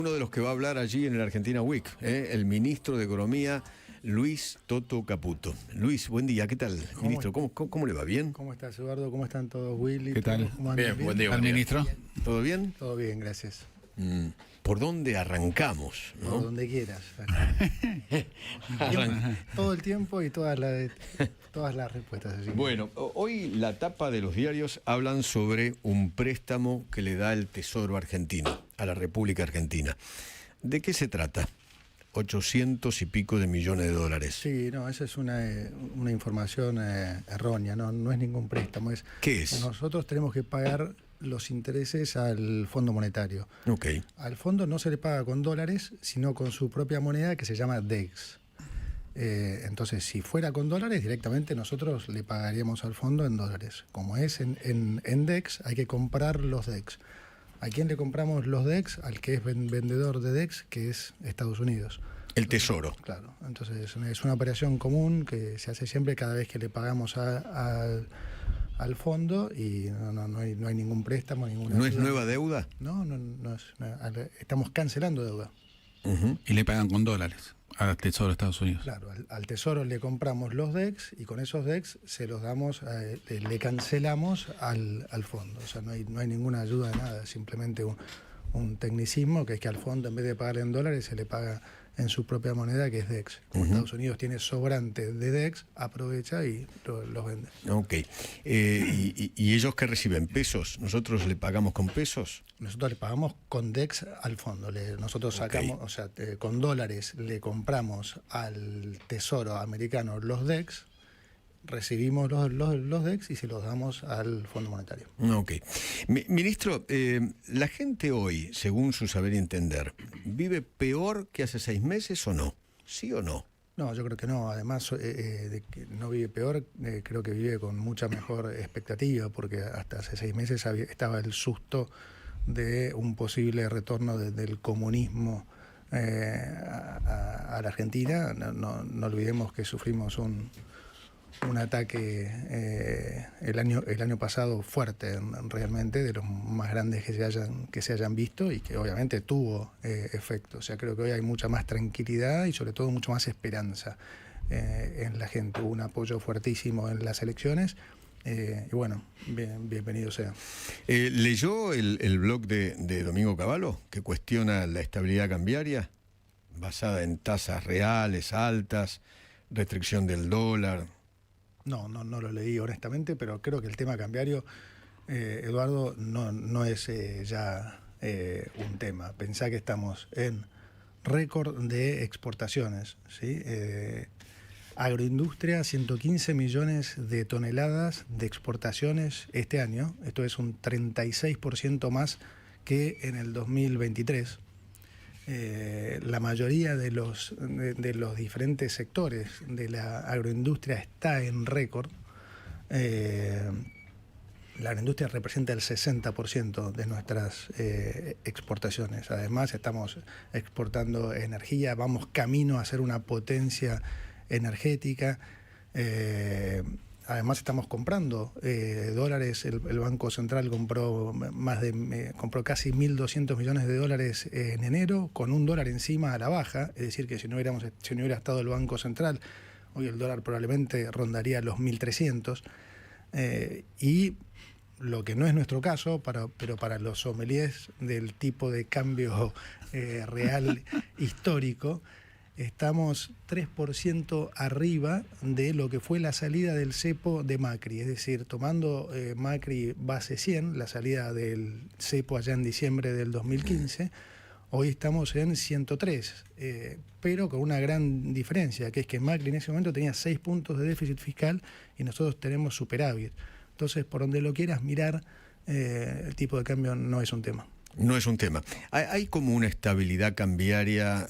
Uno de los que va a hablar allí en el Argentina Week, el ministro de Economía, Luis Toto Caputo. Luis, buen día, ¿qué tal, ministro? ¿Cómo le va? ¿Bien? ¿Cómo estás, Eduardo? ¿Cómo están todos, Willy? ¿Qué tal? ¿Cómo andan? Bien, buen día, ministro. ¿Todo bien? Todo bien, gracias. ¿Por dónde arrancamos? ¿No? Por donde quieras. Todo el tiempo y todas las respuestas. Así. Bueno, hoy la tapa de los diarios hablan sobre un préstamo que le da el Tesoro argentino a la República Argentina. ¿De qué se trata? 800 y pico de millones de dólares. Sí, no, esa es una información errónea, no es ningún préstamo. ¿Qué es? Nosotros tenemos que pagar los intereses al Fondo Monetario. Ok. Al fondo no se le paga con dólares, sino con su propia moneda que se llama DEX. Entonces, si fuera con dólares, directamente nosotros le pagaríamos al fondo en dólares. Como es en DEX, hay que comprar los DEX. ¿A quién le compramos los DEX? Al que es vendedor de DEX, que es Estados Unidos. El Tesoro. Claro, entonces es una operación común que se hace siempre cada vez que le pagamos al fondo y no hay ningún préstamo, ninguna ¿No deuda. es nueva deuda? No estamos cancelando deuda. Y le pagan con dólares al Tesoro de Estados Unidos. Claro, al Tesoro le compramos los DEX y con esos DEX se los damos, le cancelamos al fondo. O sea, no hay ninguna ayuda de nada, simplemente un tecnicismo que es que al fondo en vez de pagar en dólares se le paga en su propia moneda, que es DEX. Como Estados Unidos tiene sobrante de DEX, aprovecha y los vende. Ok. ¿Y ellos qué reciben? ¿Pesos? ¿Nosotros le pagamos con pesos? Nosotros le pagamos con DEX al fondo. Nosotros sacamos, o sea, con dólares le compramos al Tesoro americano los DEX, recibimos los DEX y se los damos al Fondo Monetario. Ok. Ministro, ¿la gente hoy, según su saber y entender, vive peor que hace 6 meses o no? ¿Sí o no? No, yo creo que no. Además, de que no vive peor, creo que vive con mucha mejor expectativa, porque hasta hace 6 meses estaba el susto de un posible retorno del comunismo a la Argentina. No olvidemos que sufrimos un ataque el año pasado fuerte, realmente, de los más grandes que se hayan visto y que obviamente tuvo efecto. O sea, creo que hoy hay mucha más tranquilidad y sobre todo mucho más esperanza en la gente. Hubo un apoyo fuertísimo en las elecciones y bueno, bienvenido sea. ¿Leyó el blog de Domingo Cavallo, que cuestiona la estabilidad cambiaria basada en tasas reales altas, restricción del dólar? No lo leí honestamente, pero creo que el tema cambiario, Eduardo, no es ya un tema. Pensá que estamos en récord de exportaciones, ¿sí? Agroindustria, 115 millones de toneladas de exportaciones este año. Esto es un 36% más que en el 2023. La mayoría de los diferentes sectores de la agroindustria está en récord. La agroindustria representa el 60% de nuestras exportaciones. Además, estamos exportando energía, vamos camino a ser una potencia energética. Además estamos comprando dólares. El Banco Central compró casi 1.200 millones de dólares en enero, con $1 encima a la baja. Es decir, que si no hubiera estado el Banco Central, hoy el dólar probablemente rondaría los 1.300. Y lo que no es nuestro caso, pero para los sommeliers del tipo de cambio real histórico, estamos 3% arriba de lo que fue la salida del cepo de Macri. Es decir, tomando Macri base 100, la salida del cepo allá en diciembre del 2015, hoy estamos en 103, pero con una gran diferencia, que es que Macri en ese momento tenía 6 puntos de déficit fiscal y nosotros tenemos superávit. Entonces, por donde lo quieras mirar, el tipo de cambio no es un tema. No es un tema. Hay como una estabilidad cambiaria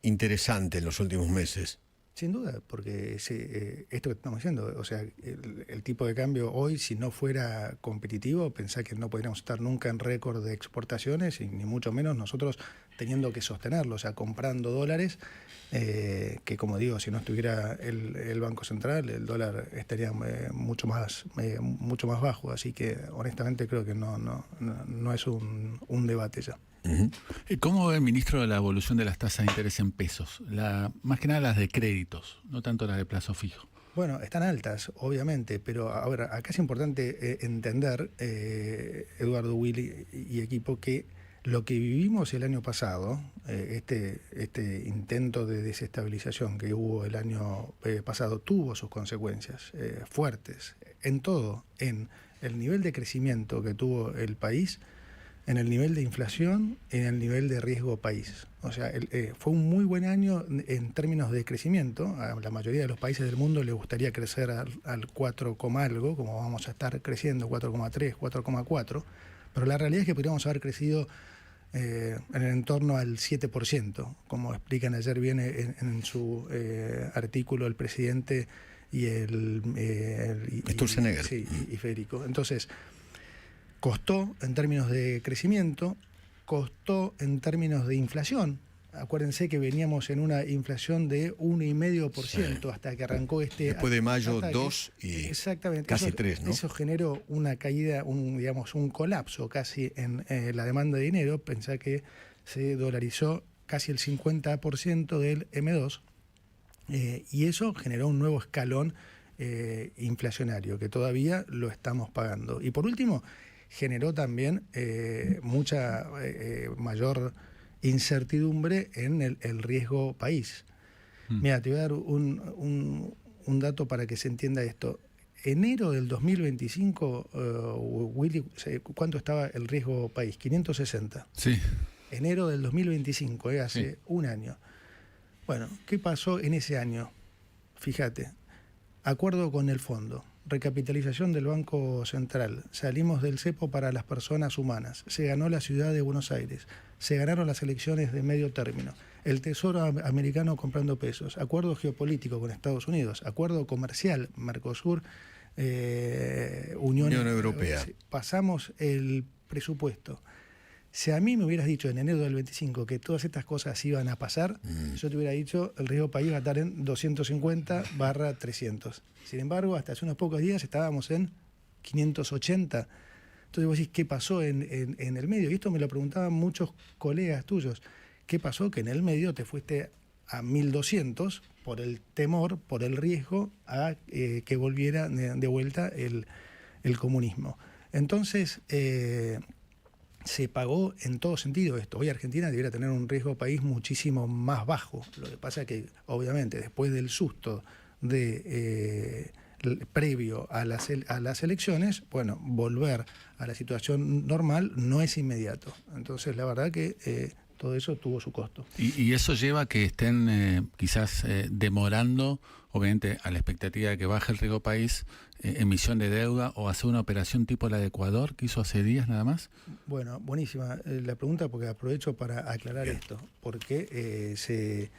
interesante en los últimos meses. Sin duda, porque esto que estamos diciendo, o sea, el tipo de cambio hoy, si no fuera competitivo, pensá que no podríamos estar nunca en récord de exportaciones, y ni mucho menos nosotros teniendo que sostenerlo, o sea, comprando dólares, que como digo, si no estuviera el Banco Central, el dólar estaría mucho más bajo, así que honestamente creo que no es un debate ya. Ujú. ¿Cómo ve el ministro la evolución de las tasas de interés en pesos? Más que nada las de créditos, no tanto las de plazo fijo. Bueno, están altas, obviamente, pero ahora acá es importante entender, Eduardo, Willy y equipo, que lo que vivimos el año pasado, este intento de desestabilización que hubo el año pasado, tuvo sus consecuencias fuertes en todo, en el nivel de crecimiento que tuvo el país, en el nivel de inflación, en el nivel de riesgo país. O sea, fue un muy buen año en términos de crecimiento. A la mayoría de los países del mundo les gustaría crecer al 4, algo, como vamos a estar creciendo, 4,3, 4,4. Pero la realidad es que podríamos haber crecido en el entorno al 7%, como explican ayer bien en su artículo el presidente y Sturzenegger. Sí, y Federico. Entonces, costó en términos de crecimiento, costó en términos de inflación. Acuérdense que veníamos en una inflación de 1,5% hasta que arrancó Después de mayo, ataque. 2 y exactamente, casi 3, ¿no? Eso generó una caída, un colapso casi en la demanda de dinero. Pensá que se dolarizó casi el 50% del M2 y eso generó un nuevo escalón inflacionario que todavía lo estamos pagando. Y por último, generó también mucha mayor incertidumbre en el riesgo país. Mira, te voy a dar un dato para que se entienda esto. Enero del 2025, Willy, ¿cuánto estaba el riesgo país? 560. Sí. Enero del 2025, hace un año. Bueno, ¿qué pasó en ese año? Fíjate, acuerdo con el fondo. Recapitalización del Banco Central, salimos del cepo para las personas humanas, se ganó la ciudad de Buenos Aires, se ganaron las elecciones de medio término, el Tesoro americano comprando pesos, acuerdo geopolítico con Estados Unidos, acuerdo comercial, Mercosur, Unión Europea. Pasamos el presupuesto. Si a mí me hubieras dicho en enero del 25 que todas estas cosas iban a pasar, yo te hubiera dicho el riesgo país va a estar en 250/300. Sin embargo, hasta hace unos pocos días estábamos en 580. Entonces vos decís, ¿qué pasó en el medio? Y esto me lo preguntaban muchos colegas tuyos. ¿Qué pasó? Que en el medio te fuiste a 1200 por el temor, por el riesgo a que volviera de vuelta el comunismo. Entonces, se pagó en todo sentido esto. Hoy Argentina debería tener un riesgo país muchísimo más bajo. Lo que pasa es que, obviamente, después del susto previo a las elecciones, bueno, volver a la situación normal no es inmediato. Entonces, la verdad que todo eso tuvo su costo. Y eso lleva a que estén quizás demorando, obviamente, a la expectativa de que baje el riesgo país, emisión de deuda o hacer una operación tipo la de Ecuador que hizo hace días nada más. Bueno, buenísima la pregunta, porque aprovecho para aclarar esto, porque se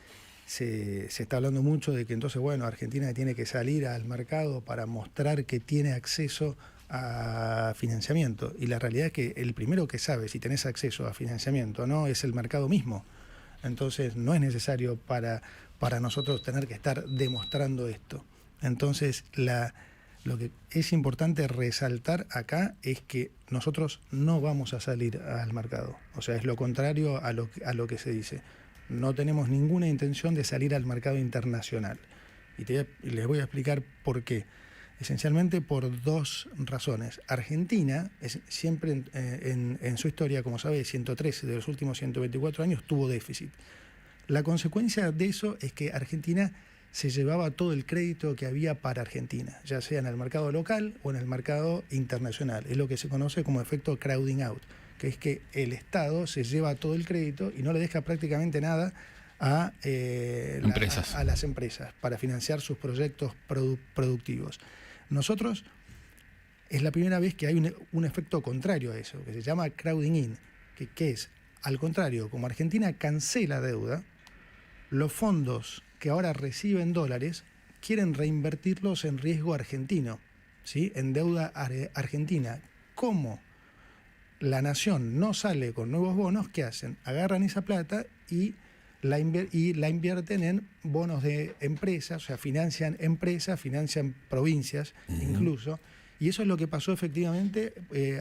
está hablando mucho de que entonces, bueno, Argentina tiene que salir al mercado para mostrar que tiene acceso a financiamiento. Y la realidad es que el primero que sabe si tenés acceso a financiamiento no es el mercado mismo. Entonces no es necesario para nosotros tener que estar demostrando esto. Entonces lo que es importante resaltar acá es que nosotros no vamos a salir al mercado. O sea, es lo contrario a lo que se dice. No tenemos ninguna intención de salir al mercado internacional. Y les voy a explicar por qué. Esencialmente por dos razones. Argentina, siempre en su historia, como sabe, 113 de los últimos 124 años tuvo déficit. La consecuencia de eso es que Argentina se llevaba todo el crédito que había para Argentina, ya sea en el mercado local o en el mercado internacional. Es lo que se conoce como efecto crowding out, que es que el Estado se lleva todo el crédito y no le deja prácticamente nada a las empresas para financiar sus proyectos productivos. Nosotros es la primera vez que hay un efecto contrario a eso, que se llama crowding in, que es, al contrario, como Argentina cancela deuda, los fondos que ahora reciben dólares quieren reinvertirlos en riesgo argentino, ¿sí? En deuda argentina. ¿Cómo la nación no sale con nuevos bonos? ¿Qué hacen? Agarran esa plata y la invierten en bonos de empresas, o sea, financian empresas, financian provincias incluso, Y eso es lo que pasó efectivamente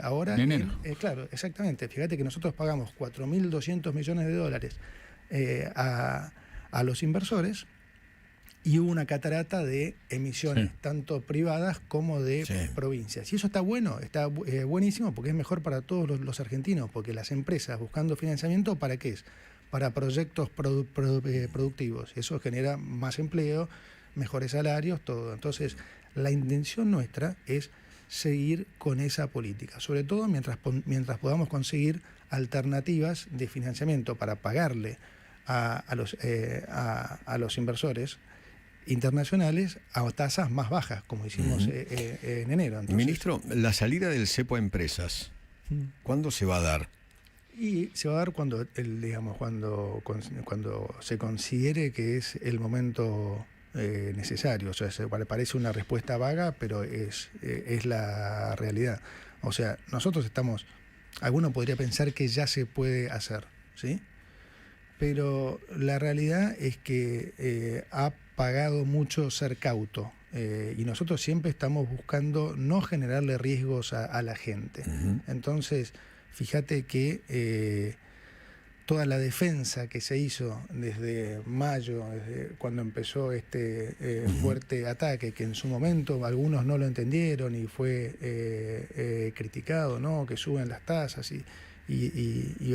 ahora. En enero. Claro, exactamente. Fíjate que nosotros pagamos 4.200 millones de dólares a los inversores y hubo una catarata de emisiones, tanto privadas como de provincias. Y eso está bueno, está buenísimo porque es mejor para todos los argentinos, porque las empresas buscando financiamiento, ¿para qué es? Para proyectos productivos. Eso genera más empleo, mejores salarios, todo. Entonces, la intención nuestra es seguir con esa política, sobre todo mientras podamos conseguir alternativas de financiamiento para pagarle a los inversores internacionales a tasas más bajas, como hicimos en enero. Entonces, Ministro, la salida del cepo a empresas, ¿cuándo se va a dar? Y se va a dar cuando se considere que es el momento necesario. O sea, parece una respuesta vaga, pero es la realidad. O sea, nosotros alguno podría pensar que ya se puede hacer, ¿sí? Pero la realidad es que ha pagado mucho ser cauto. Y nosotros siempre estamos buscando no generarle riesgos a la gente. Entonces, fíjate que toda la defensa que se hizo desde mayo, desde cuando empezó este fuerte ataque, que en su momento algunos no lo entendieron y fue criticado, ¿no? Que suben las tasas y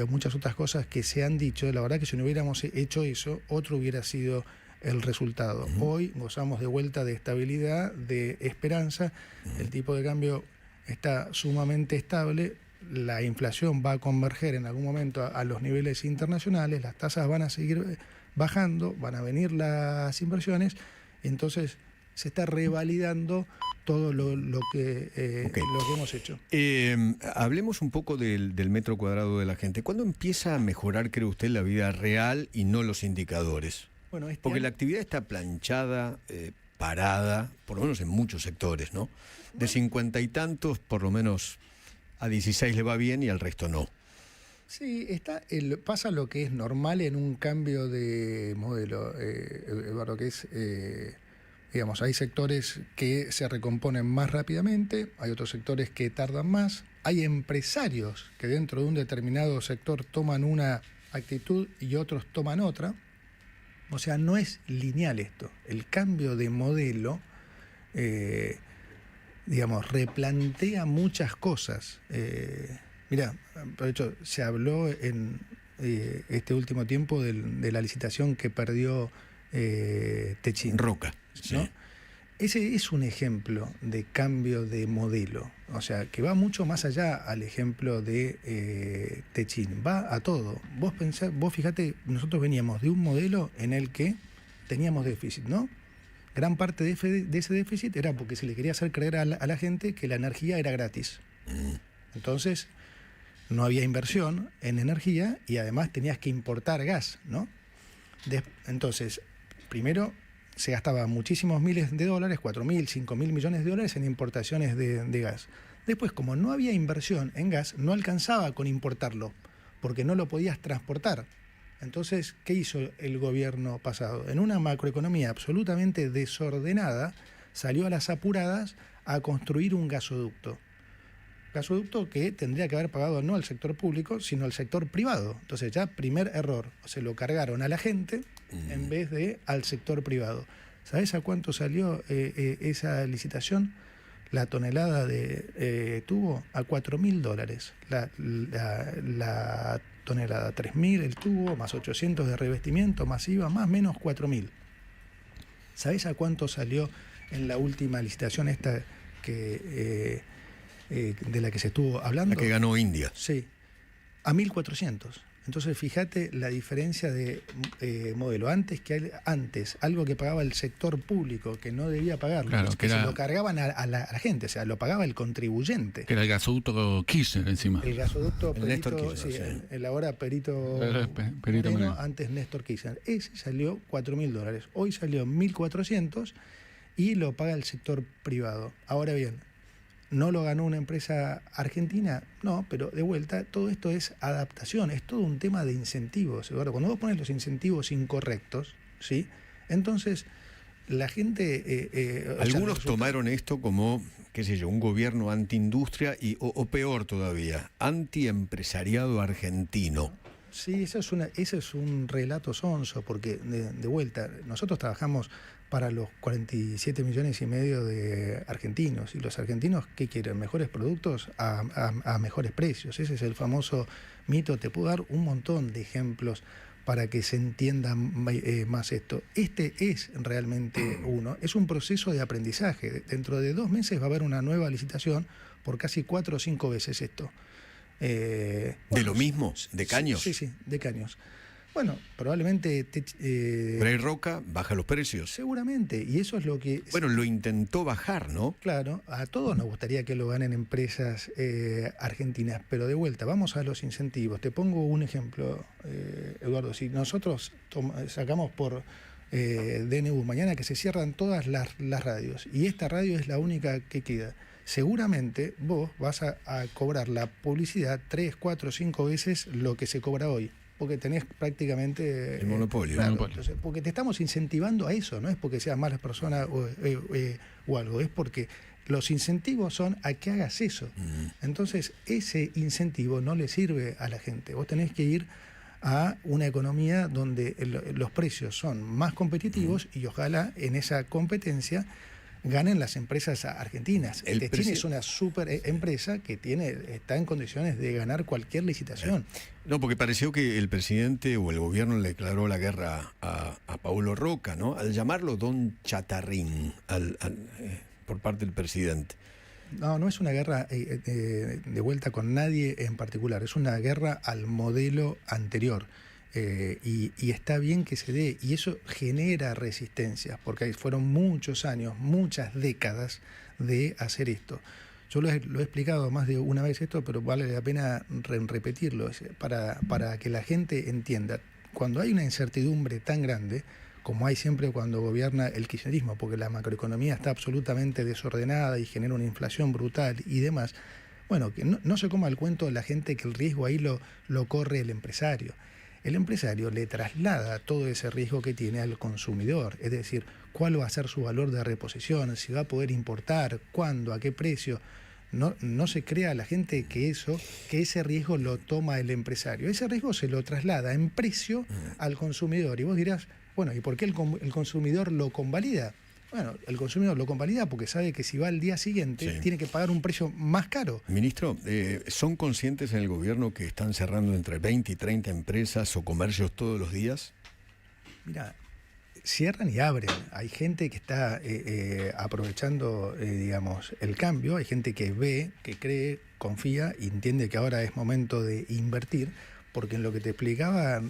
muchas otras cosas que se han dicho. La verdad que si no hubiéramos hecho eso, otro hubiera sido el resultado. Hoy gozamos de vuelta de estabilidad, de esperanza, el tipo de cambio está sumamente estable, la inflación va a converger en algún momento a los niveles internacionales, las tasas van a seguir bajando, van a venir las inversiones, entonces se está revalidando todo lo que hemos hecho. Hablemos un poco del metro cuadrado de la gente. ¿Cuándo empieza a mejorar, cree usted, la vida real y no los indicadores? Bueno, porque la actividad está planchada, parada, por lo menos en muchos sectores, ¿no? De 50 y tantos, por lo menos a 16 le va bien y al resto no. Sí, pasa lo que es normal en un cambio de modelo, Eduardo, que es, hay sectores que se recomponen más rápidamente, hay otros sectores que tardan más, hay empresarios que dentro de un determinado sector toman una actitud y otros toman otra. O sea, no es lineal esto. El cambio de modelo, replantea muchas cosas. Mirá, por hecho, se habló en este último tiempo de la licitación que perdió Techin. Roca, ¿no? sí. Ese es un ejemplo de cambio de modelo, o sea, que va mucho más allá al ejemplo de Techin, va a todo. Vos fíjate, nosotros veníamos de un modelo en el que teníamos déficit, ¿no? Gran parte de ese déficit era porque se le quería hacer creer a la gente que la energía era gratis. Entonces, no había inversión en energía y además tenías que importar gas, ¿no? Entonces, primero se gastaba muchísimos miles de dólares, 4.000, 5.000 millones de dólares en importaciones de gas. Después, como no había inversión en gas, no alcanzaba con importarlo, porque no lo podías transportar. Entonces, ¿qué hizo el gobierno pasado? En una macroeconomía absolutamente desordenada, salió a las apuradas a construir un gasoducto. Gasoducto que tendría que haber pagado no al sector público, sino al sector privado. Entonces ya primer error, se lo cargaron a la gente en vez de al sector privado. ¿Sabés a cuánto salió esa licitación? La tonelada de tubo a $4.000. La tonelada, 3.000 el tubo, más 800 de revestimiento, más IVA, más menos 4.000. ¿Sabés a cuánto salió en la última licitación esta que de la que se estuvo hablando? La que ganó India. Sí, a 1.400. Entonces, fíjate la diferencia de modelo. Antes, algo que pagaba el sector público, que no debía pagarlo, claro, que se lo cargaban a la gente, o sea, lo pagaba el contribuyente. Que era el gasoducto Kirchner encima. El gasoducto el Perito, Néstor Kirchner, sí. El ahora Perito Moreno, antes Néstor Kirchner. Ese salió $4.000. Hoy salió 1.400 y lo paga el sector privado. Ahora bien, ¿no lo ganó una empresa argentina? No, pero de vuelta, todo esto es adaptación, es todo un tema de incentivos. Eduardo, cuando vos pones los incentivos incorrectos, ¿sí? Entonces la gente... Algunos tomaron esto como, qué sé yo, un gobierno antiindustria o peor todavía, antiempresariado argentino. Sí, ese es un relato sonso, porque de vuelta, nosotros trabajamos para los 47 millones y medio de argentinos, y los argentinos, ¿qué quieren? Mejores productos a mejores precios. Ese es el famoso mito. Te puedo dar un montón de ejemplos para que se entienda más esto. Este es realmente es un proceso de aprendizaje. Dentro de 2 meses va a haber una nueva licitación por casi 4 o 5 veces esto. ¿De lo mismo? ¿De caños? Sí, de caños. Bueno, probablemente... Bray Roca baja los precios. Seguramente, y eso es lo que... Bueno, lo intentó bajar, ¿no? Claro, a todos nos gustaría que lo ganen empresas argentinas, pero de vuelta, vamos a los incentivos. Te pongo un ejemplo, Eduardo. Si nosotros sacamos por DNU mañana que se cierran todas las radios, y esta radio es la única que queda, seguramente vos vas a cobrar la publicidad 3, 4, 5 veces lo que se cobra hoy, porque tenés prácticamente... el monopolio. Claro, entonces, porque te estamos incentivando a eso, no es porque seas malas personas o algo, es porque los incentivos son a que hagas eso. Entonces, ese incentivo no le sirve a la gente. Vos tenés que ir a una economía donde los precios son más competitivos y ojalá en esa competencia ganen las empresas argentinas. Testin es una super empresa que está en condiciones de ganar cualquier licitación. No, porque pareció que el presidente o el gobierno le declaró la guerra a Paulo Roca, ¿no? Al llamarlo Don Chatarrín por parte del presidente. No es una guerra de vuelta con nadie en particular, es una guerra al modelo anterior. Y está bien que se dé, y eso genera resistencias, porque fueron muchos años, muchas décadas de hacer esto. Yo lo he explicado más de una vez esto, pero vale la pena repetirlo, para que la gente entienda. Cuando hay una incertidumbre tan grande, como hay siempre cuando gobierna el kirchnerismo, porque la macroeconomía está absolutamente desordenada y genera una inflación brutal y demás, bueno, que no se coma el cuento la gente que el riesgo ahí lo corre el empresario. El empresario le traslada todo ese riesgo que tiene al consumidor, es decir, cuál va a ser su valor de reposición, si va a poder importar, cuándo, a qué precio. No se crea a la gente que ese riesgo lo toma el empresario. Ese riesgo se lo traslada en precio al consumidor. Y vos dirás, bueno, ¿y por qué el consumidor lo convalida? Bueno, el consumidor lo convalida porque sabe que si va al día siguiente tiene que pagar un precio más caro. Ministro, ¿son conscientes en el gobierno que están cerrando entre 20 y 30 empresas o comercios todos los días? Mira, cierran y abren. Hay gente que está aprovechando, digamos, el cambio. Hay gente que ve, que cree, confía y entiende que ahora es momento de invertir. Porque en lo que te explicaba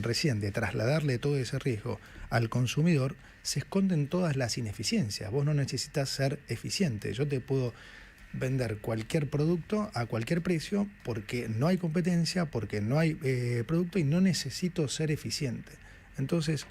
recién, de trasladarle todo ese riesgo al consumidor, se esconden todas las ineficiencias. Vos no necesitas ser eficiente. Yo te puedo vender cualquier producto a cualquier precio porque no hay competencia, porque no hay producto y no necesito ser eficiente. Entonces,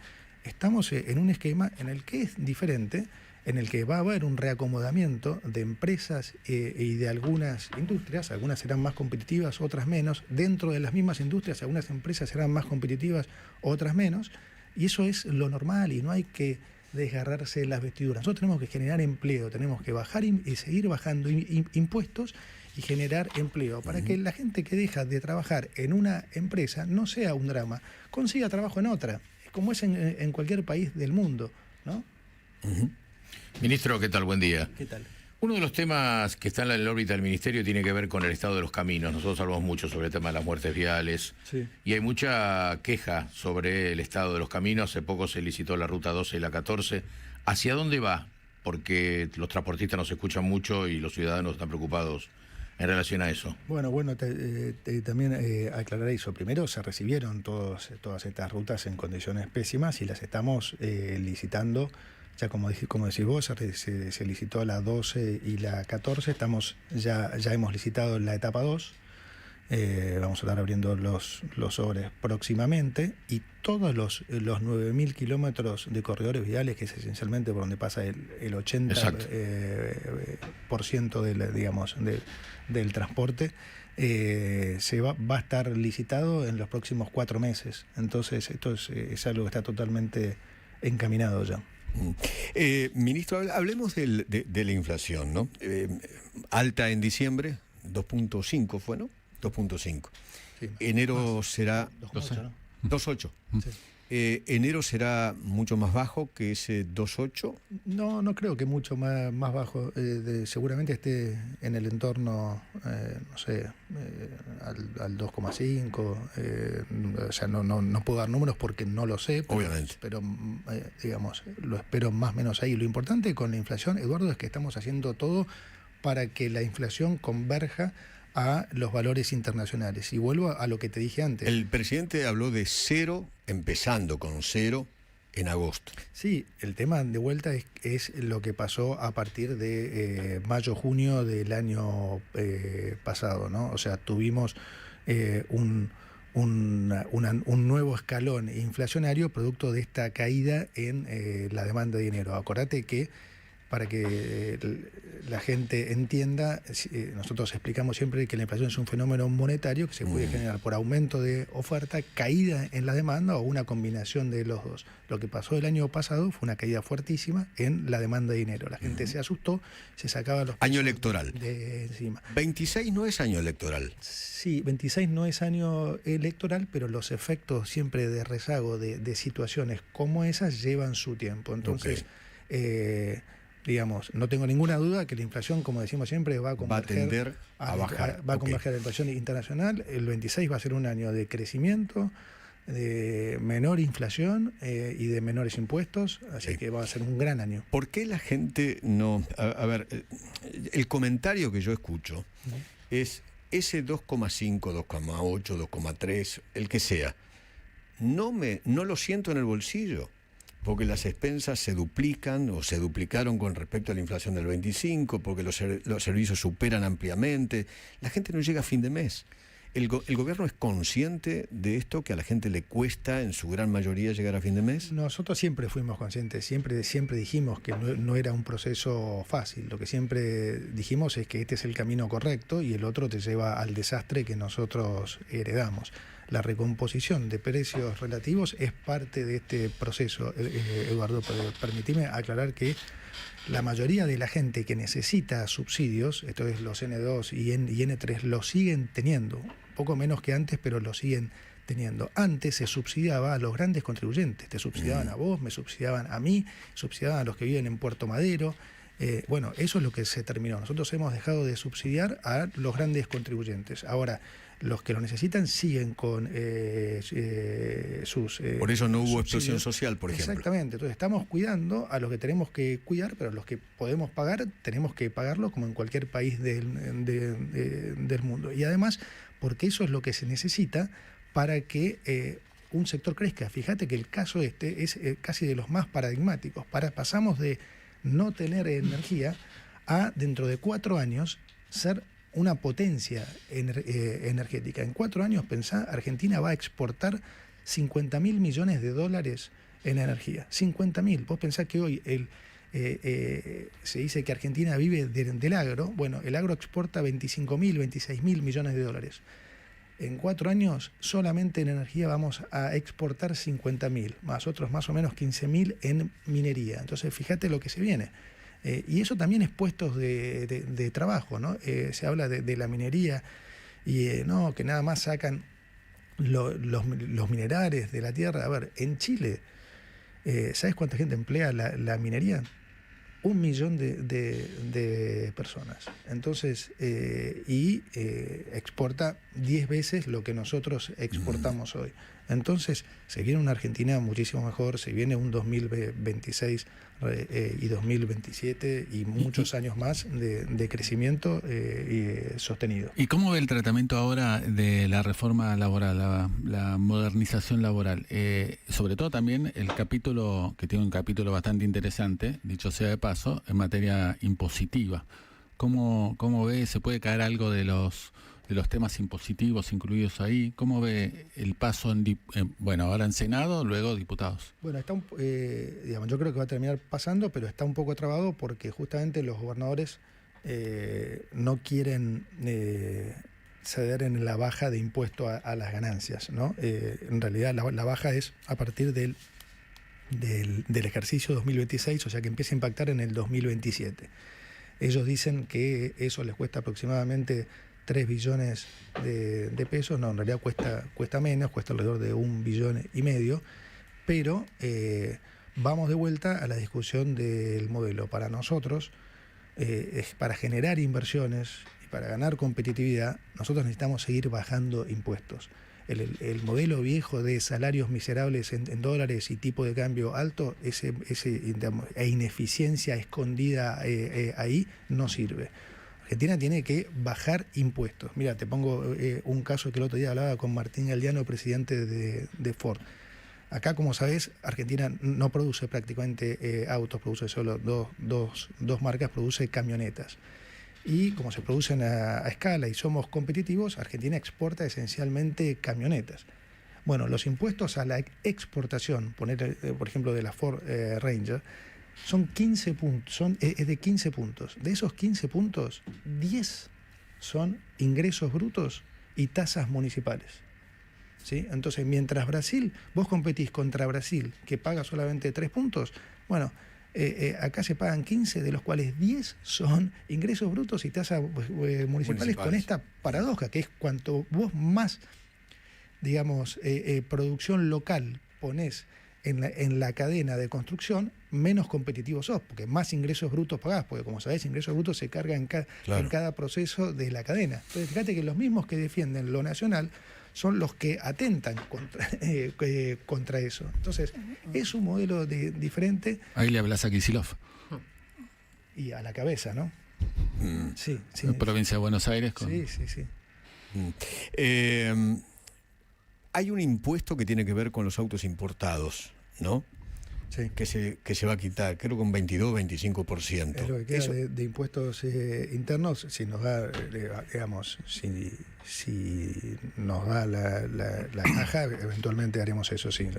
estamos en un esquema en el que es diferente, en el que va a haber un reacomodamiento de empresas y de algunas industrias. Algunas serán más competitivas, otras menos. Dentro de las mismas industrias, algunas empresas serán más competitivas, otras menos. Y eso es lo normal y no hay que desgarrarse las vestiduras. Nosotros tenemos que generar empleo, tenemos que bajar y seguir bajando impuestos y generar empleo para que la gente que deja de trabajar en una empresa no sea un drama, consiga trabajo en otra, como es en cualquier país del mundo, ¿no? Ministro, ¿qué tal? Buen día. ¿Qué tal? Uno de los temas que están en la órbita del Ministerio tiene que ver con el estado de los caminos. Nosotros hablamos mucho sobre el tema de las muertes viales y hay mucha queja sobre el estado de los caminos. Hace poco se licitó la Ruta 12 y la 14. ¿Hacia dónde va? Porque los transportistas nos escuchan mucho y los ciudadanos están preocupados en relación a eso. Bueno, también aclarar eso. Primero, se recibieron todas estas rutas en condiciones pésimas y las estamos licitando. Ya como decís vos, se licitó la 12 y la 14, ya hemos licitado la etapa 2, vamos a estar abriendo los sobres próximamente, y todos los 9.000 kilómetros de corredores viales, que es esencialmente por donde pasa el 80% del transporte, va a estar licitado en los próximos 4 meses. Entonces esto es algo que está totalmente encaminado ya. Ministro, hablemos de la inflación, ¿no? Alta en diciembre, 2.5 fue, ¿no? 2.5. Sí, Enero más. será 2,8, ¿no? 2.8. Sí. Enero será mucho más bajo que ese 2.8. No creo que mucho más bajo. Seguramente esté en el entorno, no sé, al 2,5. O sea, no puedo dar números porque no lo sé. Obviamente. Pero digamos, lo espero más o menos ahí. Lo importante con la inflación, Eduardo, es que estamos haciendo todo para que la inflación converja a los valores internacionales. Y vuelvo a lo que te dije antes. El presidente habló de 0, empezando con 0, en agosto. Sí, el tema de vuelta es lo que pasó a partir de mayo-junio del año pasado, ¿no? O sea, tuvimos un nuevo escalón inflacionario producto de esta caída en la demanda de dinero. Acordate que, para que la gente entienda, nosotros explicamos siempre que la inflación es un fenómeno monetario que se puede generar por aumento de oferta, caída en la demanda o una combinación de los dos. Lo que pasó el año pasado fue una caída fuertísima en la demanda de dinero. La gente se asustó, se sacaba los Año electoral. de encima. 26 no es año electoral. Sí, 26 no es año electoral, pero los efectos siempre de rezago de situaciones como esas llevan su tiempo. Entonces, digamos, no tengo ninguna duda que la inflación, como decimos siempre, va a tender a bajar. Va a converger a la inflación internacional. El 26 va a ser un año de crecimiento, de menor inflación y de menores impuestos, así que va a ser un gran año. ¿Por qué la gente no...? A ver, el comentario que yo escucho es ese 2,5, 2,8, 2,3, el que sea, no lo siento en el bolsillo, porque las expensas se duplican o se duplicaron con respecto a la inflación del 25, porque los servicios superan ampliamente. La gente no llega a fin de mes. ¿El gobierno es consciente de esto, que a la gente le cuesta en su gran mayoría llegar a fin de mes? Nosotros siempre fuimos conscientes, siempre dijimos que no era un proceso fácil. Lo que siempre dijimos es que este es el camino correcto y el otro te lleva al desastre que nosotros heredamos. La recomposición de precios relativos es parte de este proceso, Eduardo, pero permitime aclarar que la mayoría de la gente que necesita subsidios, esto es los N2 y N3, los siguen teniendo, poco menos que antes, pero lo siguen teniendo. Antes se subsidiaba a los grandes contribuyentes, te subsidiaban a vos, me subsidiaban a mí, subsidiaban a los que viven en Puerto Madero. Bueno, eso es lo que se terminó. Nosotros hemos dejado de subsidiar a los grandes contribuyentes. Ahora, los que lo necesitan siguen con sus... por eso no hubo subsidios. explosión social, por ejemplo. Exactamente. Entonces estamos cuidando a los que tenemos que cuidar, pero los que podemos pagar, tenemos que pagarlo como en cualquier país del mundo. Y además, porque eso es lo que se necesita para que un sector crezca. Fíjate que el caso este es casi de los más paradigmáticos. Pasamos de no tener energía a, dentro de 4 años, ser una potencia energética. En 4 años, pensá, Argentina va a exportar 50.000 millones de dólares en energía. 50.000. Vos pensás que hoy se dice que Argentina vive del agro. Bueno, el agro exporta 25.000, 26.000 millones de dólares. En 4 años, solamente en energía vamos a exportar 50.000, más otros más o menos 15.000 en minería. Entonces, fíjate lo que se viene. Y eso también es puestos de trabajo, ¿no? Se habla de la minería y no, que nada más sacan los minerales de la tierra. A ver, en Chile, ¿sabes cuánta gente emplea la minería? 1 millón de personas. Entonces, exporta 10 veces lo que nosotros exportamos hoy. Entonces, se viene una Argentina muchísimo mejor, se viene un 2026 y 2027 y muchos años más de crecimiento sostenido. ¿Y cómo ve el tratamiento ahora de la reforma laboral, la modernización laboral? Sobre todo también el capítulo, que tiene un capítulo bastante interesante, dicho sea de paso, en materia impositiva. ¿Cómo ve? ¿Se puede caer algo de los temas impositivos incluidos ahí? ¿Cómo ve el paso bueno, ahora en Senado, luego diputados? Bueno, digamos, yo creo que va a terminar pasando, pero está un poco trabado porque justamente los gobernadores no quieren ceder en la baja de impuesto a las ganancias, ¿no? En realidad la baja es a partir del del ejercicio 2026, o sea que empieza a impactar en el 2027. Ellos dicen que eso les cuesta aproximadamente 3 billones de pesos, no, en realidad cuesta menos, cuesta alrededor de 1,5 billones, pero vamos de vuelta a la discusión del modelo. Para nosotros, para generar inversiones y para ganar competitividad, nosotros necesitamos seguir bajando impuestos. El modelo viejo de salarios miserables en dólares y tipo de cambio alto, digamos, ineficiencia escondida ahí, no sirve. Argentina tiene que bajar impuestos. Mira, te pongo un caso que el otro día hablaba con Martín Galdiano, presidente de Ford. Acá, como sabés, Argentina no produce prácticamente autos, produce solo dos marcas, produce camionetas. Y como se producen a escala y somos competitivos, Argentina exporta esencialmente camionetas. Bueno, los impuestos a la exportación, por ejemplo, de la Ford Ranger, son 15 puntos, es de 15 puntos. De esos 15 puntos, 10 son ingresos brutos y tasas municipales. ¿Sí? Entonces, mientras vos competís contra Brasil, que paga solamente 3 puntos, bueno, acá se pagan 15, de los cuales 10 son ingresos brutos y tasas municipales, con esta paradoja, que es cuanto vos más, digamos, producción local ponés en la cadena de construcción, menos competitivo sos, porque más ingresos brutos pagás, porque como sabés, ingresos brutos se cargan en cada proceso de la cadena. Entonces, fíjate que los mismos que defienden lo nacional son los que atentan contra eso. Entonces, es un modelo diferente. Ahí le hablas a Kicillof. Y a la cabeza, ¿no? Sí. Provincia de Buenos Aires. Sí. Hay un impuesto que tiene que ver con los autos importados, ¿no? Sí. Que se va a quitar, creo que un 22-25%. Es lo que queda de impuestos internos, si nos da, digamos, si nos da la caja, eventualmente haremos eso, sí.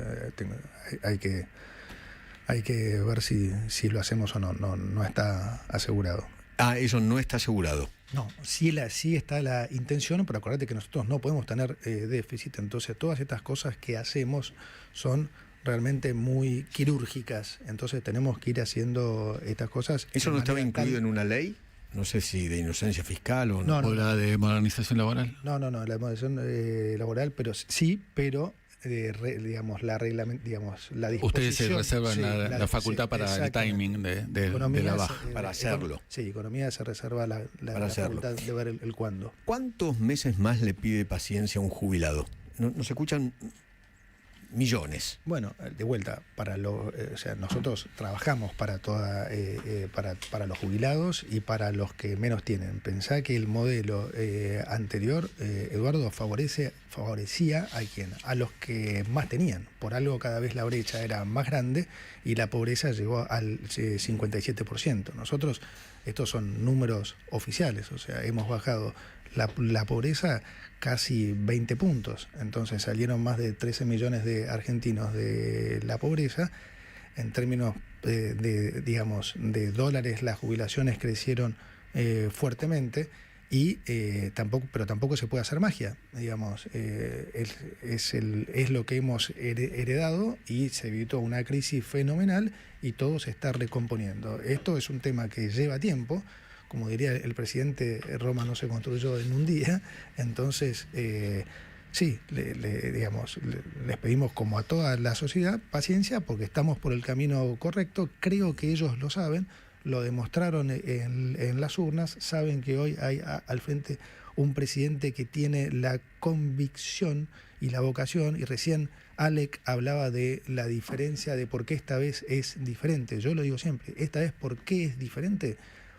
Hay que ver si lo hacemos o no. No está asegurado. Ah, eso no está asegurado. No, sí está la intención, pero acuérdate que nosotros no podemos tener déficit, entonces todas estas cosas que hacemos son realmente muy quirúrgicas, entonces tenemos que ir haciendo estas cosas. ¿Eso no estaba incluido en una ley? No sé si de inocencia fiscal o no. ¿O la de modernización laboral? No, la modernización laboral, pero digamos, la disposición. Ustedes se reservan la facultad para el timing de la baja. Para hacerlo. Sí, economía se reserva la facultad de ver el cuándo. ¿Cuántos meses más le pide paciencia a un jubilado? Nos escuchan millones. Bueno, de vuelta, o sea, nosotros trabajamos para para los jubilados y para los que menos tienen. Pensá que el modelo anterior, Eduardo, favorecía a los que más tenían. Por algo cada vez la brecha era más grande y la pobreza llegó al 57%. Nosotros, estos son números oficiales, o sea, hemos bajado la pobreza casi 20 puntos. Entonces salieron más de 13 millones de argentinos de la pobreza. En términos de dólares, las jubilaciones crecieron fuertemente y tampoco se puede hacer magia. Digamos, es lo que hemos heredado y se evitó una crisis fenomenal y todo se está recomponiendo. Esto es un tema que lleva tiempo. Como diría el presidente, Roma no se construyó en un día, entonces sí, les pedimos, como a toda la sociedad, paciencia porque estamos por el camino correcto. Creo que ellos lo saben, lo demostraron en las urnas, saben que hoy hay al frente un presidente que tiene la convicción y la vocación, y recién Alec hablaba de la diferencia, de por qué esta vez es diferente. Yo lo digo siempre, esta vez, ¿por qué es diferente?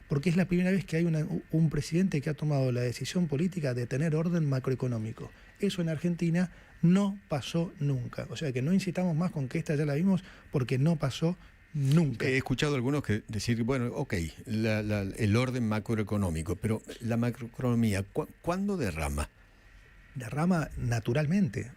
Porque es la primera vez que hay un presidente que ha tomado la decisión política de tener orden macroeconómico. Eso en Argentina no pasó nunca. O sea que no incitamos más con que esta ya la vimos porque no pasó nunca. He escuchado a algunos decir, bueno, ok, el orden macroeconómico, pero la macroeconomía, ¿cuándo derrama? Derrama naturalmente,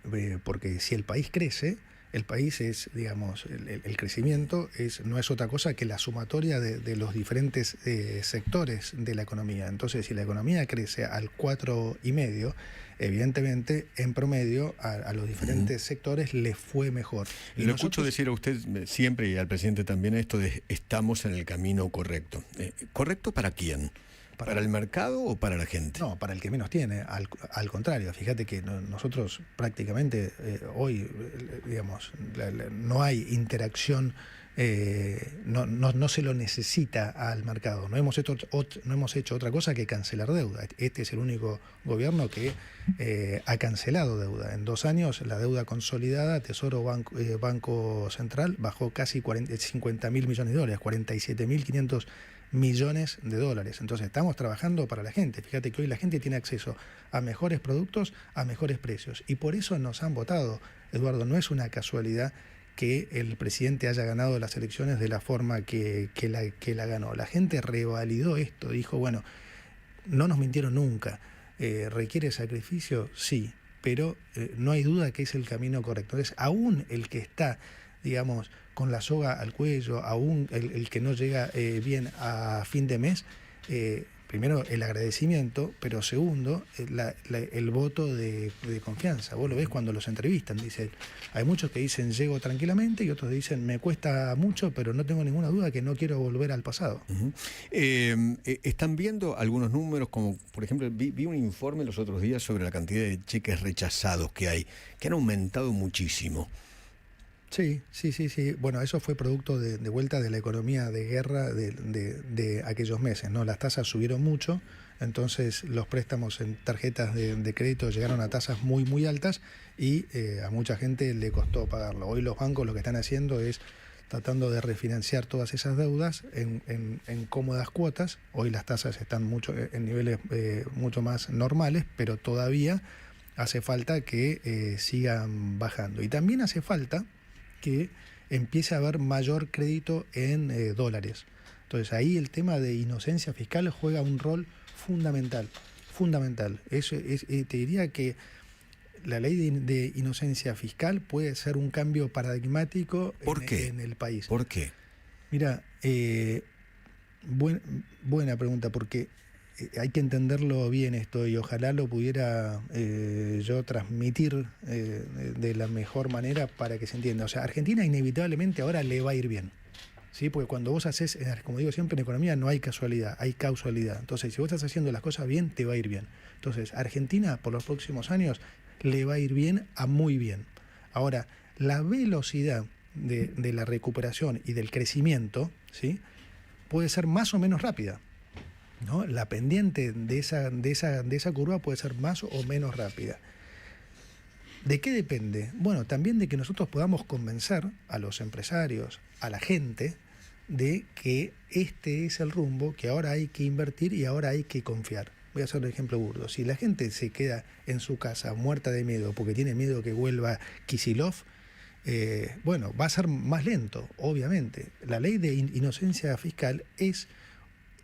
porque si el país crece, el país es, digamos, el crecimiento no es otra cosa que la sumatoria de los diferentes sectores de la economía. Entonces, si la economía crece al 4,5%, evidentemente, en promedio, a los diferentes sectores les fue mejor. Y lo escucho decir a usted siempre y al presidente también esto de estamos en el camino correcto. ¿Correcto para quién? ¿Para el mercado o para la gente? No, para el que menos tiene, al contrario. Fíjate que nosotros prácticamente hoy, digamos, no hay interacción, no se lo necesita al mercado. No hemos hecho otra cosa que cancelar deuda. Este es el único gobierno que ha cancelado deuda. En 2 años la deuda consolidada, Tesoro, Banco Central, bajó casi 50.000 millones de dólares, 47.500 millones de dólares. Entonces estamos trabajando para la gente. Fíjate que hoy la gente tiene acceso a mejores productos, a mejores precios. Y por eso nos han votado. Eduardo, no es una casualidad que el presidente haya ganado las elecciones de la forma que la ganó. La gente revalidó esto, dijo, bueno, no nos mintieron nunca. ¿Requiere sacrificio? Sí, pero no hay duda que es el camino correcto. Entonces, aún el que está, digamos, con la soga al cuello, aún el que no llega bien a fin de mes, primero el agradecimiento, pero segundo, el voto de confianza. Vos lo ves cuando los entrevistan, dicen, hay muchos que dicen llego tranquilamente y otros dicen me cuesta mucho, pero no tengo ninguna duda que no quiero volver al pasado. ¿Están viendo algunos números, como por ejemplo, vi un informe los otros días sobre la cantidad de cheques rechazados que hay, que han aumentado muchísimo? Sí. Bueno, eso fue producto de vuelta de la economía de guerra de aquellos meses, ¿no? Las tasas subieron mucho, entonces los préstamos en tarjetas de crédito llegaron a tasas muy, muy altas y a mucha gente le costó pagarlo. Hoy los bancos lo que están haciendo es tratando de refinanciar todas esas deudas en cómodas cuotas. Hoy las tasas están en niveles mucho más normales, pero todavía hace falta que sigan bajando. Y también hace falta que empiece a haber mayor crédito en dólares. Entonces ahí el tema de inocencia fiscal juega un rol fundamental. Te diría que la ley de inocencia fiscal puede ser un cambio paradigmático en el país. ¿Por qué? Mira, buena pregunta, porque hay que entenderlo bien esto y ojalá lo pudiera yo transmitir de la mejor manera para que se entienda. O sea, Argentina inevitablemente ahora le va a ir bien, ¿sí? Porque cuando vos haces, como digo siempre, en economía no hay casualidad, hay causalidad. Entonces, si vos estás haciendo las cosas bien, te va a ir bien. Entonces, Argentina por los próximos años le va a ir bien a muy bien. Ahora, la velocidad de la recuperación y del crecimiento, ¿sí?, puede ser más o menos rápida, ¿no? La pendiente de esa curva puede ser más o menos rápida. ¿De qué depende? Bueno, también de que nosotros podamos convencer a los empresarios, a la gente, de que este es el rumbo, que ahora hay que invertir y ahora hay que confiar. Voy a hacer un ejemplo burdo. Si la gente se queda en su casa muerta de miedo porque tiene miedo que vuelva Kicillof, bueno, va a ser más lento, obviamente. La ley de inocencia fiscal es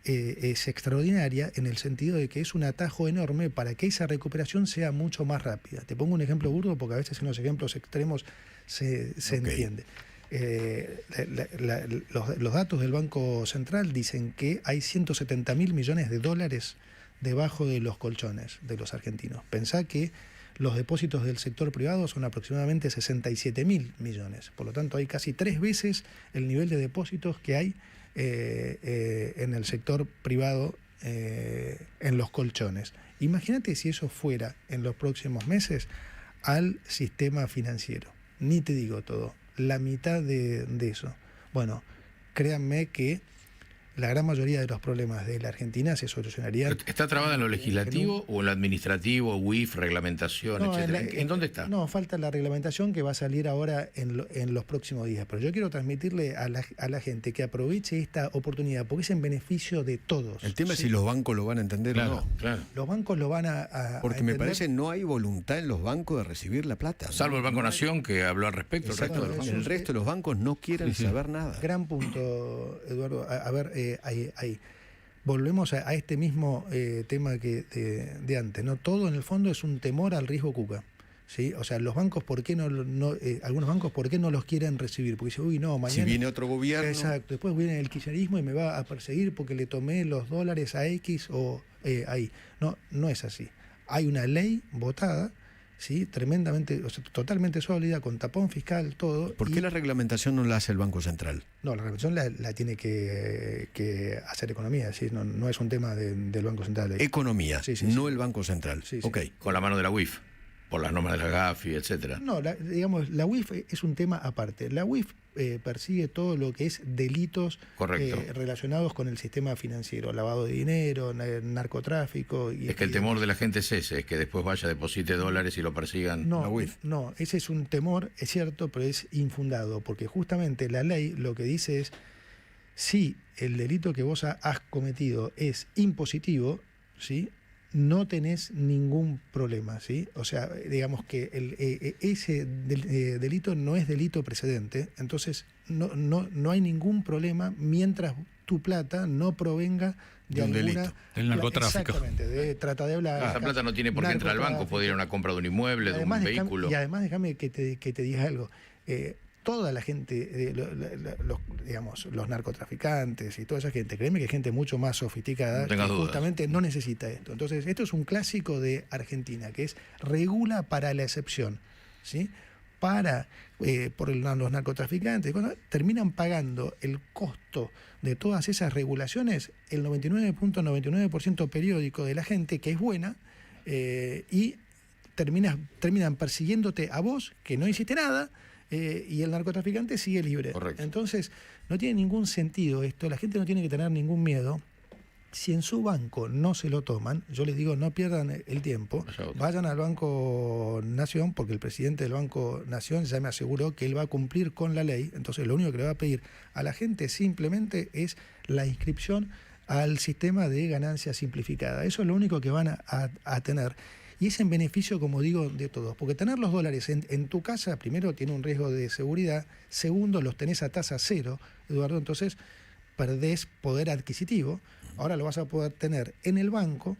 extraordinaria en el sentido de que es un atajo enorme para que esa recuperación sea mucho más rápida. Te pongo un ejemplo burdo porque a veces en los ejemplos extremos se entiende. Los datos del Banco Central dicen que hay 170.000 millones de dólares debajo de los colchones de los argentinos. Pensá que los depósitos del sector privado son aproximadamente 67.000 millones. Por lo tanto, hay casi 3 veces el nivel de depósitos que hay en el sector privado en los colchones. Imagínate si eso fuera en los próximos meses al sistema financiero. Ni te digo todo, la mitad de eso. Bueno, créanme que la gran mayoría de los problemas de la Argentina se solucionarían. ¿Está trabada en lo legislativo o en lo administrativo, UIF, reglamentación, etcétera? ¿En dónde está? No, falta la reglamentación que va a salir ahora en los próximos días. Pero yo quiero transmitirle a la gente que aproveche esta oportunidad, porque es en beneficio de todos. El tema es si los bancos lo van a entender o no. Claro. Los bancos lo van a porque me parece no hay voluntad en los bancos de recibir la plata. Salvo el Banco Nación, que habló al respecto. El resto de los bancos no quieren saber nada. Gran punto, Eduardo. A ver, ahí. Volvemos a este mismo tema que de antes, ¿no? Todo en el fondo es un temor al riesgo Cuca. ¿sí? O sea, los bancos, ¿por qué algunos bancos, ¿por qué no los quieren recibir? Porque dicen, uy, no, mañana... Si viene otro gobierno... Exacto, después viene el kirchnerismo y me va a perseguir porque le tomé los dólares a X o ahí. No, no es así. Hay una ley votada, ¿sí? Tremendamente, o sea, totalmente sólida, con tapón fiscal, todo. ¿Por qué la reglamentación no la hace el Banco Central? No, la reglamentación la tiene que hacer Economía, ¿sí? No es un tema del Banco Central. Economía, sí, no el Banco Central. Sí, ok. Con la mano de la UIF, por las normas de la GAFI, etcétera. No, digamos, la UIF es un tema aparte. La UIF persigue todo lo que es delitos relacionados con el sistema financiero, lavado de dinero, narcotráfico. Es que el temor de la gente es ese, es que después vaya, deposite dólares y lo persigan la UIF. No, ese es un temor, es cierto, pero es infundado, porque justamente la ley lo que dice es, si el delito que vos has cometido es impositivo, ¿sí?, no tenés ningún problema, ¿sí? O sea, digamos que ese delito no es delito precedente, entonces no hay ningún problema mientras tu plata no provenga de un delito. Del narcotráfico. Exactamente, de trata de blanca. Esa plata no tiene por qué entrar al banco, puede ir a una compra de un inmueble, de un vehículo. Y además déjame que te diga algo. Toda la gente, los narcotraficantes y toda esa gente, créeme que es gente mucho más sofisticada, que justamente no necesita esto. Entonces, esto es un clásico de Argentina, que es regula para la excepción, ¿sí? Por los narcotraficantes, terminan pagando el costo de todas esas regulaciones el 99.99% periódico de la gente, que es buena, y terminan persiguiéndote a vos, que no hiciste nada, y el narcotraficante sigue libre. Correcto. Entonces, no tiene ningún sentido esto, la gente no tiene que tener ningún miedo. Si en su banco no se lo toman, yo les digo, no pierdan el tiempo, vayan al Banco Nación, porque el presidente del Banco Nación ya me aseguró que él va a cumplir con la ley. Entonces, lo único que le va a pedir a la gente simplemente es la inscripción al sistema de ganancia simplificada. Eso es lo único que van a tener. Y es en beneficio, como digo, de todos. Porque tener los dólares en tu casa, primero, tiene un riesgo de seguridad. Segundo, los tenés a tasa cero, Eduardo. Entonces, perdés poder adquisitivo. Ahora lo vas a poder tener en el banco,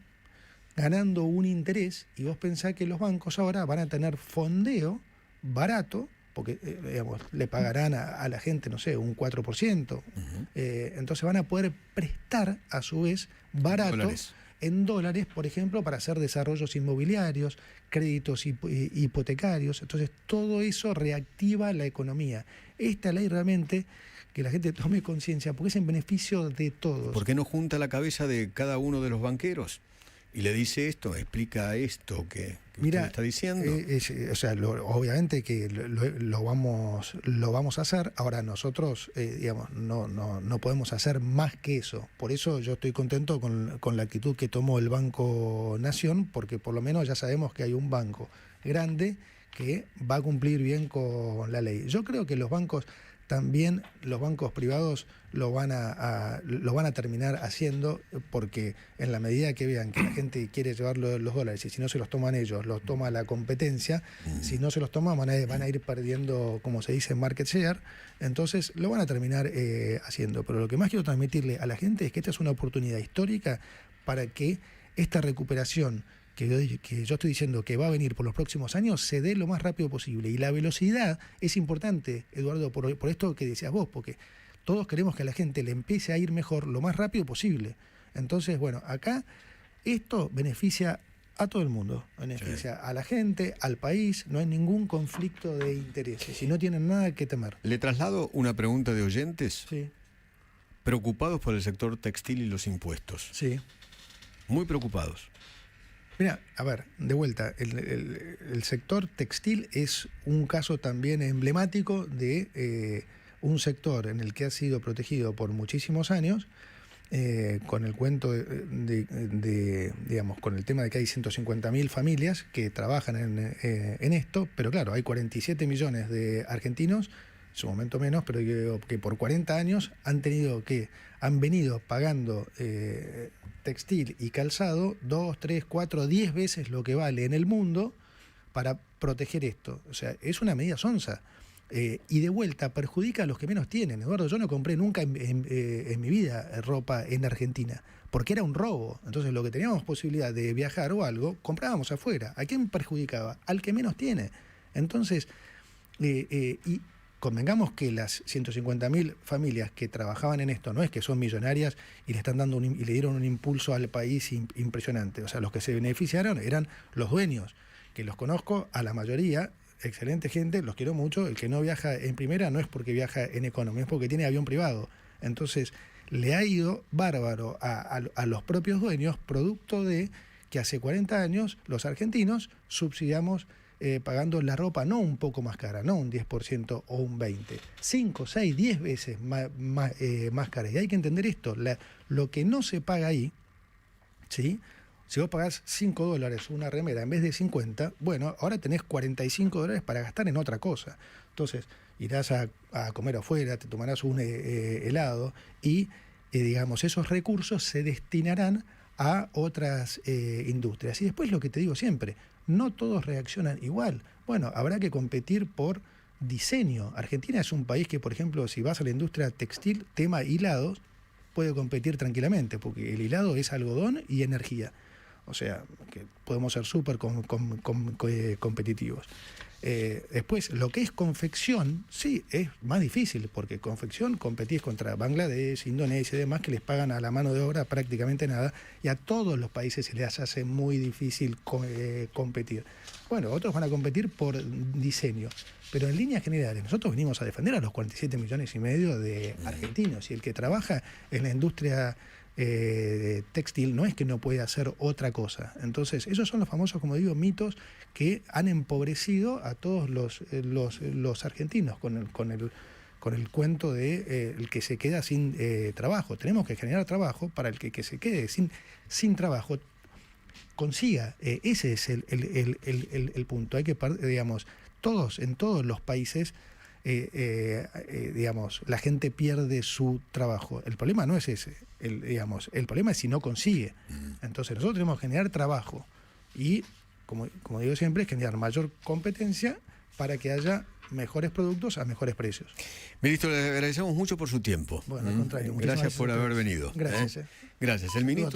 ganando un interés. Y vos pensás que los bancos ahora van a tener fondeo barato, porque digamos, le pagarán a la gente, no sé, un 4%. Entonces van a poder prestar, a su vez, barato en dólares, por ejemplo, para hacer desarrollos inmobiliarios, créditos hipotecarios. Entonces, todo eso reactiva la economía. Esta ley realmente, que la gente tome conciencia, porque es en beneficio de todos. ¿Por qué no junta la cabeza de cada uno de los banqueros y le dice esto, explica esto que Mira, usted está diciendo? O sea, obviamente que lo vamos a hacer. Ahora nosotros, digamos, no podemos hacer más que eso. Por eso yo estoy contento con la actitud que tomó el Banco Nación, porque por lo menos ya sabemos que hay un banco grande que va a cumplir bien con la ley. Yo creo que los bancos también, los bancos privados lo van a terminar haciendo, porque en la medida que vean que la gente quiere llevar los dólares y si no se los toman ellos, los toma la competencia, si no se los toman van a ir perdiendo, como se dice, market share, entonces lo van a terminar haciendo. Pero lo que más quiero transmitirle a la gente es que esta es una oportunidad histórica para que esta recuperación que yo estoy diciendo que va a venir por los próximos años, se dé lo más rápido posible. Y la velocidad es importante, Eduardo, por esto que decías vos, porque todos queremos que a la gente le empiece a ir mejor lo más rápido posible. Entonces, bueno, acá esto beneficia a todo el mundo, beneficia a la gente, al país, no hay ningún conflicto de intereses y no tienen nada que temer. Le traslado una pregunta de oyentes Sí. preocupados por el sector textil y los impuestos. Sí. Muy preocupados. Mira, a ver, de vuelta, el sector textil es un caso también emblemático de un sector en el que ha sido protegido por muchísimos años, con el cuento digamos, con el tema de que hay 150.000 familias que trabajan en esto, pero claro, hay 47 millones de argentinos, en su momento menos, pero que por 40 años han venido pagando textil y calzado 2, 3, 4, 10 veces lo que vale en el mundo para proteger esto. O sea, es una medida sonsa. Y de vuelta perjudica a los que menos tienen. Eduardo, yo no compré nunca en mi vida ropa en Argentina, porque era un robo. Entonces lo que teníamos posibilidad de viajar o algo, comprábamos afuera. ¿A quién perjudicaba? Al que menos tiene. Entonces, y convengamos que las 150.000 familias que trabajaban en esto no es que son millonarias y le están dando y le dieron un impulso al país impresionante. O sea, los que se beneficiaron eran los dueños, que los conozco a la mayoría. Excelente gente, los quiero mucho. El que no viaja en primera no es porque viaja en economía, es porque tiene avión privado. Entonces, le ha ido bárbaro a los propios dueños, producto de que hace 40 años los argentinos subsidiamos pagando la ropa no un poco más cara, no un 10% o un 20%, 5, 6, 10 veces más cara. Y hay que entender esto, lo que no se paga ahí, ¿sí? Si vos pagás $5 una remera en vez de 50, bueno, ahora tenés $45 para gastar en otra cosa. Entonces, irás a comer afuera, te tomarás un helado y, digamos, esos recursos se destinarán a otras industrias. Y después lo que te digo siempre, no todos reaccionan igual. Bueno, habrá que competir por diseño. Argentina es un país que, por ejemplo, si vas a la industria textil, tema hilados, puede competir tranquilamente, porque el hilado es algodón y energía. O sea, que podemos ser súper competitivos. Después, lo que es confección, sí, es más difícil, porque confección competís contra Bangladesh, Indonesia y demás, que les pagan a la mano de obra prácticamente nada, y a todos los países se les hace muy difícil competir. Bueno, otros van a competir por diseño, pero en líneas generales, nosotros venimos a defender a los 47,5 millones de argentinos, y el que trabaja en la industria textil no es que no puede hacer otra cosa. Entonces, esos son los famosos, como digo, mitos que han empobrecido a todos los argentinos con el cuento de el que se queda sin trabajo. Tenemos que generar trabajo para el que se quede sin trabajo consiga. Ese es el punto. Hay que, digamos, en todos los países, digamos, la gente pierde su trabajo. El problema no es ese. El problema es si no consigue. Entonces nosotros tenemos que generar trabajo y, como digo siempre, es generar mayor competencia para que haya mejores productos a mejores precios. Ministro, le agradecemos mucho por su tiempo. Bueno, al contrario. Gracias por haber venido. Gracias. Gracias. El ministro